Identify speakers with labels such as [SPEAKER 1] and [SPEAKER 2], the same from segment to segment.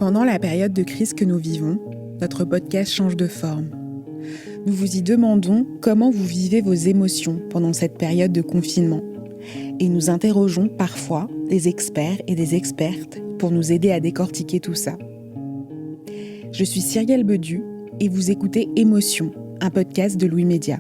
[SPEAKER 1] Pendant la période de crise que nous vivons, notre podcast change de forme. Nous vous y demandons comment vous vivez vos émotions pendant cette période de confinement. Et nous interrogeons parfois des experts et des expertes pour nous aider à décortiquer tout ça. Je suis Cyrielle Bedu et vous écoutez Émotion, un podcast de Louis Média.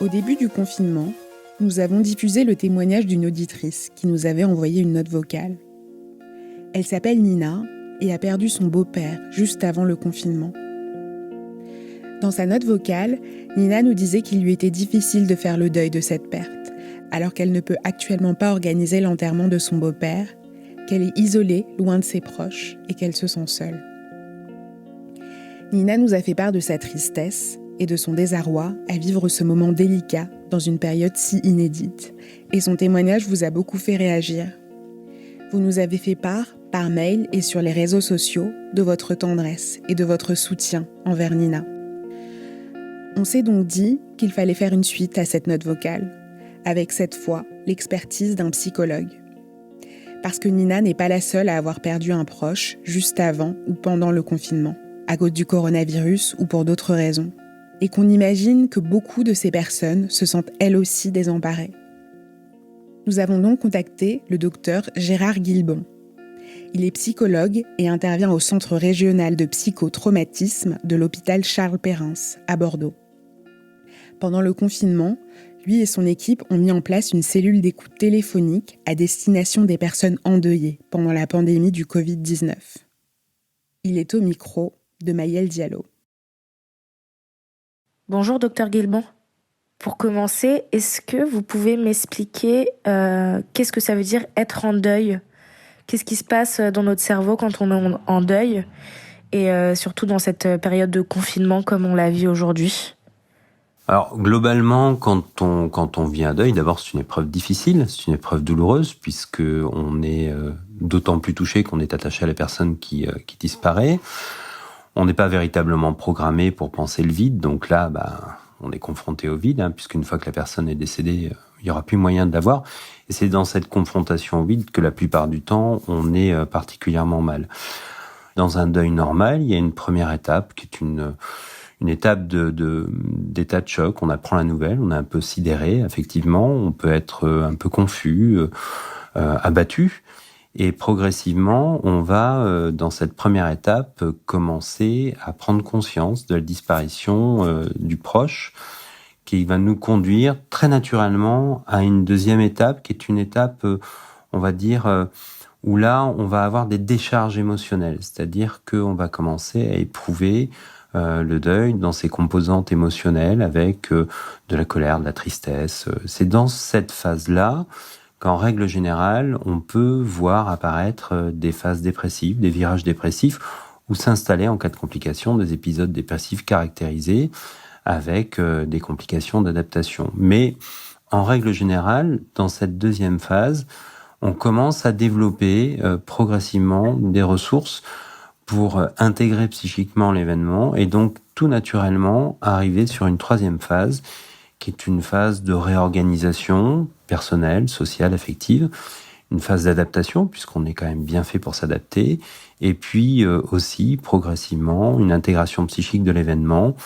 [SPEAKER 1] Au début du confinement, nous avons diffusé le témoignage d'une auditrice qui nous avait envoyé une note vocale. Elle s'appelle Nina et a perdu son beau-père juste avant le confinement. Dans sa note vocale, Nina nous disait qu'il lui était difficile de faire le deuil de cette perte, alors qu'elle ne peut actuellement pas organiser l'enterrement de son beau-père, qu'elle est isolée, loin de ses proches et qu'elle se sent seule. Nina nous a fait part de sa tristesse et de son désarroi à vivre ce moment délicat dans une période si inédite. Et son témoignage vous a beaucoup fait réagir. Vous nous avez fait part, par mail et sur les réseaux sociaux, de votre tendresse et de votre soutien envers Nina. On s'est donc dit qu'il fallait faire une suite à cette note vocale, avec cette fois l'expertise d'un psychologue. Parce que Nina n'est pas la seule à avoir perdu un proche juste avant ou pendant le confinement, à cause du coronavirus ou pour d'autres raisons. Et qu'on imagine que beaucoup de ces personnes se sentent elles aussi désemparées. Nous avons donc contacté le docteur Gérard Guilbon. Il est psychologue et intervient au Centre régional de psychotraumatisme de l'hôpital Charles Perrins, à Bordeaux. Pendant le confinement, lui et son équipe ont mis en place une cellule d'écoute téléphonique à destination des personnes endeuillées pendant la pandémie du Covid-19. Il est au micro de Maëlle Diallo.
[SPEAKER 2] Bonjour Dr Guilbon. Pour commencer, est-ce que vous pouvez m'expliquer qu'est-ce que ça veut dire être en deuil ? Qu'est-ce qui se passe dans notre cerveau quand on est en deuil ? Et surtout dans cette période de confinement comme on la vit aujourd'hui ?
[SPEAKER 3] Alors globalement, quand on vit un deuil, d'abord c'est une épreuve difficile, c'est une épreuve douloureuse puisque on est d'autant plus touché qu'on est attaché à la personne qui disparaît. On n'est pas véritablement programmé pour penser le vide, donc là, on est confronté au vide, puisqu'une fois que la personne est décédée, il n'y aura plus moyen de la voir. Et c'est dans cette confrontation au vide que la plupart du temps, on est particulièrement mal. Dans un deuil normal, il y a une première étape qui est une étape d'état de choc. On apprend la nouvelle, on est un peu sidéré, effectivement, on peut être un peu confus, abattu. Et progressivement, on va, dans cette première étape, commencer à prendre conscience de la disparition du proche, qui va nous conduire très naturellement à une deuxième étape, qui est une étape, on va dire, où là, on va avoir des décharges émotionnelles, c'est-à-dire qu'on va commencer à éprouver le deuil dans ses composantes émotionnelles, avec de la colère, de la tristesse. C'est dans cette phase-là qu'en règle générale, on peut voir apparaître des phases dépressives, des virages dépressifs, ou s'installer en cas de complications des épisodes dépressifs caractérisés avec des complications d'adaptation. Mais en règle générale, dans cette deuxième phase, on commence à développer progressivement des ressources pour intégrer psychiquement l'événement et donc tout naturellement arriver sur une troisième phase qui est une phase de réorganisation personnelle, sociale, affective, une phase d'adaptation, puisqu'on est quand même bien fait pour s'adapter, et puis aussi, progressivement, une intégration psychique de l'événement,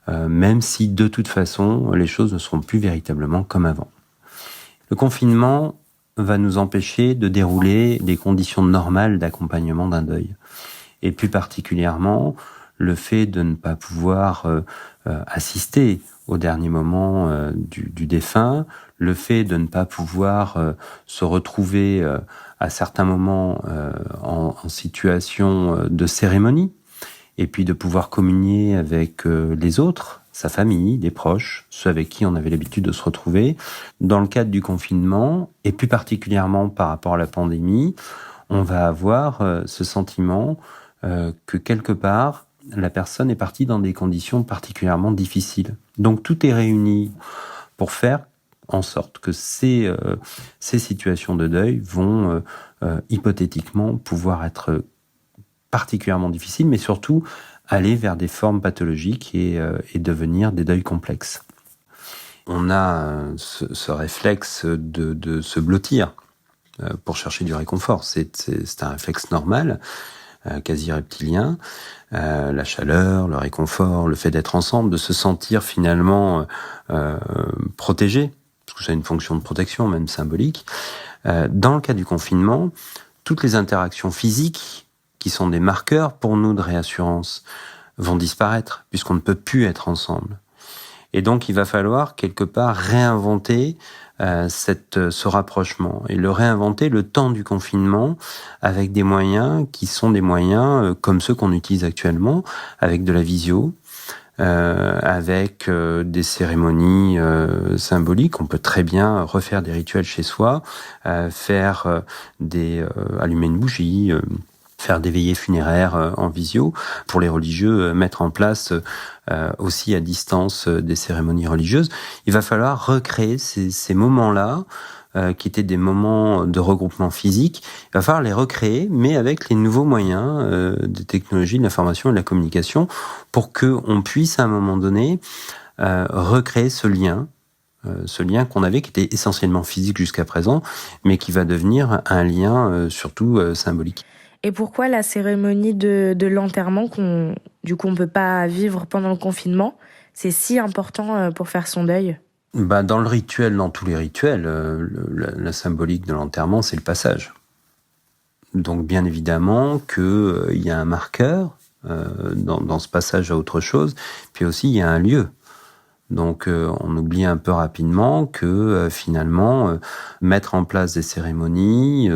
[SPEAKER 3] même si, de toute façon, les choses ne seront plus véritablement comme avant. Le confinement va nous empêcher de dérouler les conditions normales d'accompagnement d'un deuil. Et plus particulièrement, le fait de ne pas pouvoir assister au dernier moment du défunt, le fait de ne pas pouvoir se retrouver à certains moments en situation de cérémonie, et puis de pouvoir communier avec les autres, sa famille, des proches, ceux avec qui on avait l'habitude de se retrouver. Dans le cadre du confinement, et plus particulièrement par rapport à la pandémie, on va avoir ce sentiment que quelque part, la personne est partie dans des conditions particulièrement difficiles. Donc tout est réuni pour faire en sorte que ces situations de deuil vont hypothétiquement pouvoir être particulièrement difficiles, mais surtout aller vers des formes pathologiques et devenir des deuils complexes. On a ce réflexe de se blottir pour chercher du réconfort. C'est un réflexe normal, quasi reptilien. La chaleur, le réconfort, le fait d'être ensemble, de se sentir finalement protégé, parce que ça a une fonction de protection, même symbolique. Dans le cas du confinement, toutes les interactions physiques, qui sont des marqueurs pour nous de réassurance, vont disparaître, puisqu'on ne peut plus être ensemble. Et donc, il va falloir, quelque part, réinventer ce rapprochement, et le réinventer le temps du confinement avec des moyens qui sont des moyens comme ceux qu'on utilise actuellement, avec de la visio, avec des cérémonies symboliques. On peut très bien refaire des rituels chez soi, faire allumer une bougie, faire des veillées funéraires en visio. Pour les religieux, mettre en place aussi à distance des cérémonies religieuses. Il va falloir recréer ces moments-là, qui étaient des moments de regroupement physique. Il va falloir les recréer, mais avec les nouveaux moyens des technologies, de l'information et de la communication, pour qu'on puisse à un moment donné recréer ce lien qu'on avait, qui était essentiellement physique jusqu'à présent, mais qui va devenir un lien surtout symbolique.
[SPEAKER 2] Et pourquoi la cérémonie de l'enterrement, qu'on ne peut pas vivre pendant le confinement, c'est si important pour faire son deuil ?
[SPEAKER 3] Dans le rituel, dans tous les rituels, la symbolique de l'enterrement, c'est le passage. Donc bien évidemment qu'il y a un marqueur dans ce passage à autre chose, puis aussi il y a un lieu. Donc on oublie un peu rapidement que finalement mettre en place des cérémonies,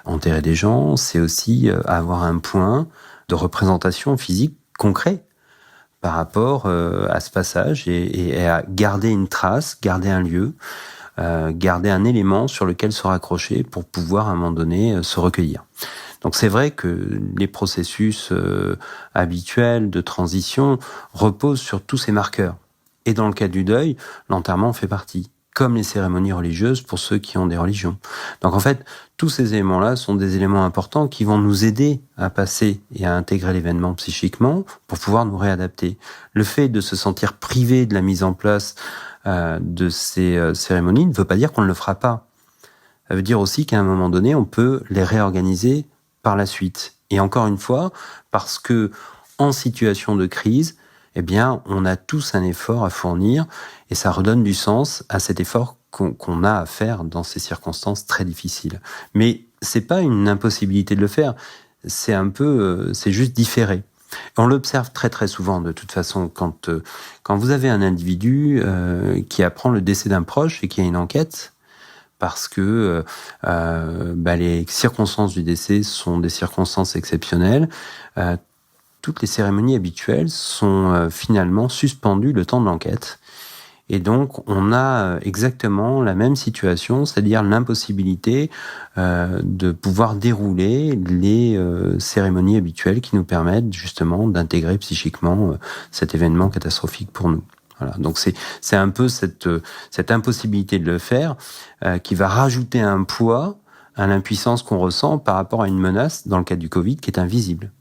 [SPEAKER 3] enterrer des gens, c'est aussi avoir un point de représentation physique concret par rapport à ce passage et à garder une trace, garder un lieu, garder un élément sur lequel se raccrocher pour pouvoir à un moment donné se recueillir. Donc c'est vrai que les processus habituels de transition reposent sur tous ces marqueurs. Et dans le cas du deuil, l'enterrement en fait partie, comme les cérémonies religieuses pour ceux qui ont des religions. Donc en fait, tous ces éléments-là sont des éléments importants qui vont nous aider à passer et à intégrer l'événement psychiquement pour pouvoir nous réadapter. Le fait de se sentir privé de la mise en place de ces cérémonies ne veut pas dire qu'on ne le fera pas. Ça veut dire aussi qu'à un moment donné, on peut les réorganiser par la suite. Et encore une fois, parce que en situation de crise, eh bien, on a tous un effort à fournir et ça redonne du sens à cet effort qu'on a à faire dans ces circonstances très difficiles. Mais c'est pas une impossibilité de le faire, c'est juste différé. On l'observe très très souvent de toute façon quand vous avez un individu qui apprend le décès d'un proche et qu'il y a une enquête, parce que les circonstances du décès sont des circonstances exceptionnelles. Toutes les cérémonies habituelles sont finalement suspendues le temps de l'enquête. Et donc, on a exactement la même situation, c'est-à-dire l'impossibilité de pouvoir dérouler les cérémonies habituelles qui nous permettent justement d'intégrer psychiquement cet événement catastrophique pour nous. Voilà. Donc, c'est un peu cette impossibilité de le faire qui va rajouter un poids à l'impuissance qu'on ressent par rapport à une menace, dans le cas du Covid, qui est invisible.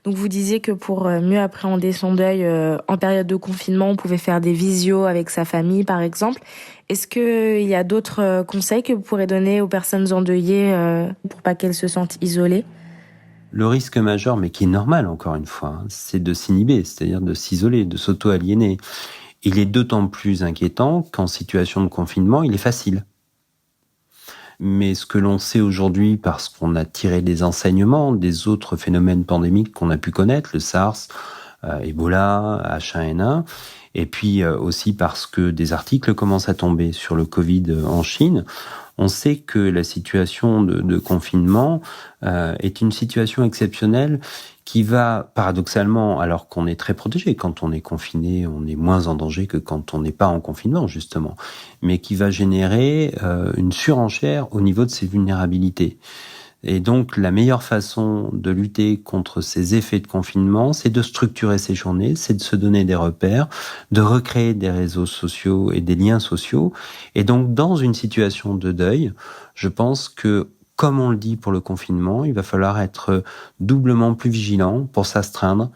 [SPEAKER 2] Donc vous disiez que pour mieux appréhender son deuil en période de confinement, on pouvait faire des visios avec sa famille, par exemple. Est-ce qu'il y a d'autres conseils que vous pourrez donner aux personnes endeuillées pour pas qu'elles se sentent isolées ?
[SPEAKER 3] Le risque majeur, mais qui est normal encore une fois, c'est de s'inhiber, c'est-à-dire de s'isoler, de s'auto-aliéner. Il est d'autant plus inquiétant qu'en situation de confinement, il est facile. Mais ce que l'on sait aujourd'hui, parce qu'on a tiré des enseignements des autres phénomènes pandémiques qu'on a pu connaître, le SARS, Ebola, H1N1, et puis aussi parce que des articles commencent à tomber sur le Covid en Chine, on sait que la situation de confinement est une situation exceptionnelle qui va, paradoxalement, alors qu'on est très protégé, quand on est confiné, on est moins en danger que quand on n'est pas en confinement, justement, mais qui va générer une surenchère au niveau de ses vulnérabilités. Et donc, la meilleure façon de lutter contre ces effets de confinement, c'est de structurer ses journées, c'est de se donner des repères, de recréer des réseaux sociaux et des liens sociaux. Et donc, dans une situation de deuil, je pense que, comme on le dit pour le confinement, il va falloir être doublement plus vigilant pour s'astreindre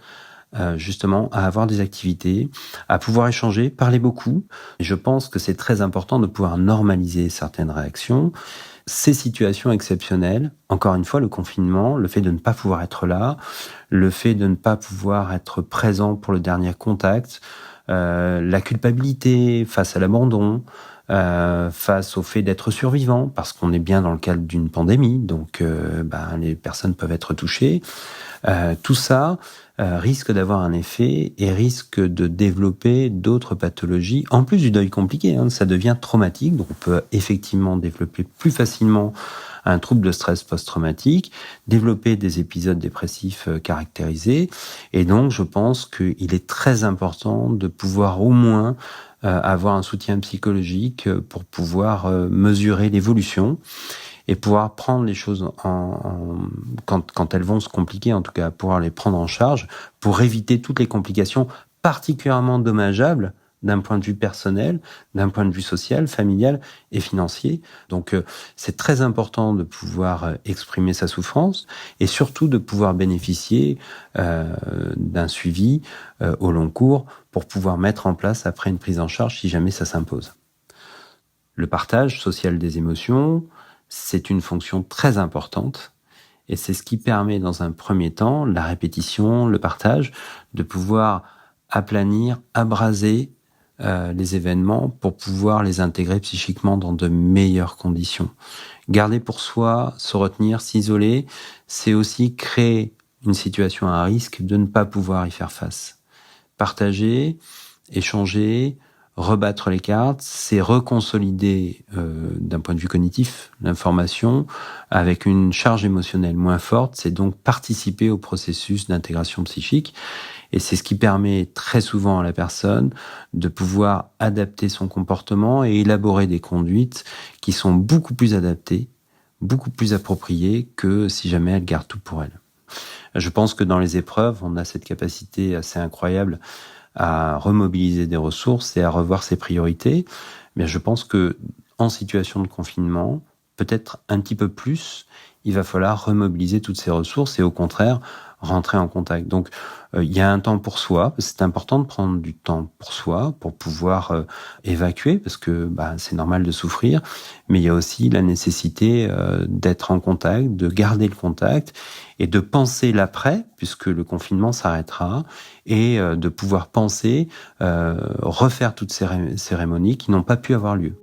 [SPEAKER 3] justement à avoir des activités, à pouvoir échanger, parler beaucoup. Et je pense que c'est très important de pouvoir normaliser certaines réactions. Ces situations exceptionnelles, encore une fois, le confinement, le fait de ne pas pouvoir être là, le fait de ne pas pouvoir être présent pour le dernier contact, la culpabilité face à l'abandon, face au fait d'être survivant, parce qu'on est bien dans le cadre d'une pandémie, donc les personnes peuvent être touchées. Tout ça risque d'avoir un effet et risque de développer d'autres pathologies. En plus du deuil compliqué, ça devient traumatique, donc on peut effectivement développer plus facilement un trouble de stress post-traumatique, développer des épisodes dépressifs caractérisés. Et donc, je pense qu'il est très important de pouvoir au moins avoir un soutien psychologique pour pouvoir mesurer l'évolution et pouvoir prendre les choses quand elles vont se compliquer, en tout cas pouvoir les prendre en charge pour éviter toutes les complications particulièrement dommageables d'un point de vue personnel, d'un point de vue social, familial et financier. Donc c'est très important de pouvoir exprimer sa souffrance et surtout de pouvoir bénéficier d'un suivi au long cours pour pouvoir mettre en place après une prise en charge si jamais ça s'impose. Le partage social des émotions, c'est une fonction très importante et c'est ce qui permet dans un premier temps, la répétition, le partage, de pouvoir aplanir, abraser les événements pour pouvoir les intégrer psychiquement dans de meilleures conditions. Garder pour soi, se retenir, s'isoler, c'est aussi créer une situation à risque de ne pas pouvoir y faire face. Partager, échanger, rebattre les cartes, c'est reconsolider d'un point de vue cognitif l'information avec une charge émotionnelle moins forte, c'est donc participer au processus d'intégration psychique et c'est ce qui permet très souvent à la personne de pouvoir adapter son comportement et élaborer des conduites qui sont beaucoup plus adaptées, beaucoup plus appropriées que si jamais elle garde tout pour elle. Je pense que dans les épreuves, on a cette capacité assez incroyable à remobiliser des ressources et à revoir ses priorités. Mais je pense que en situation de confinement, peut-être un petit peu plus, il va falloir remobiliser toutes ces ressources et au contraire, rentrer en contact. Donc, il y a un temps pour soi. C'est important de prendre du temps pour soi, pour pouvoir évacuer, parce que c'est normal de souffrir. Mais il y a aussi la nécessité d'être en contact, de garder le contact et de penser l'après, puisque le confinement s'arrêtera, et de pouvoir penser, refaire toutes ces cérémonies qui n'ont pas pu avoir lieu.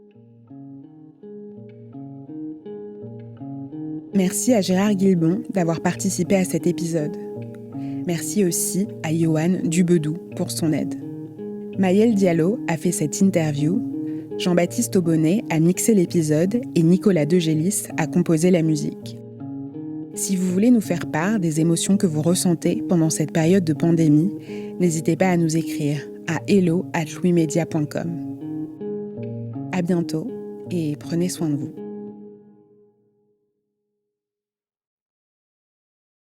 [SPEAKER 1] Merci à Gérard Guilbon d'avoir participé à cet épisode. Merci aussi à Yoann Dubedou pour son aide. Maëlle Diallo a fait cette interview, Jean-Baptiste Aubonnet a mixé l'épisode et Nicolas Degélis a composé la musique. Si vous voulez nous faire part des émotions que vous ressentez pendant cette période de pandémie, n'hésitez pas à nous écrire à hello@louismedia.com. À bientôt et prenez soin de vous.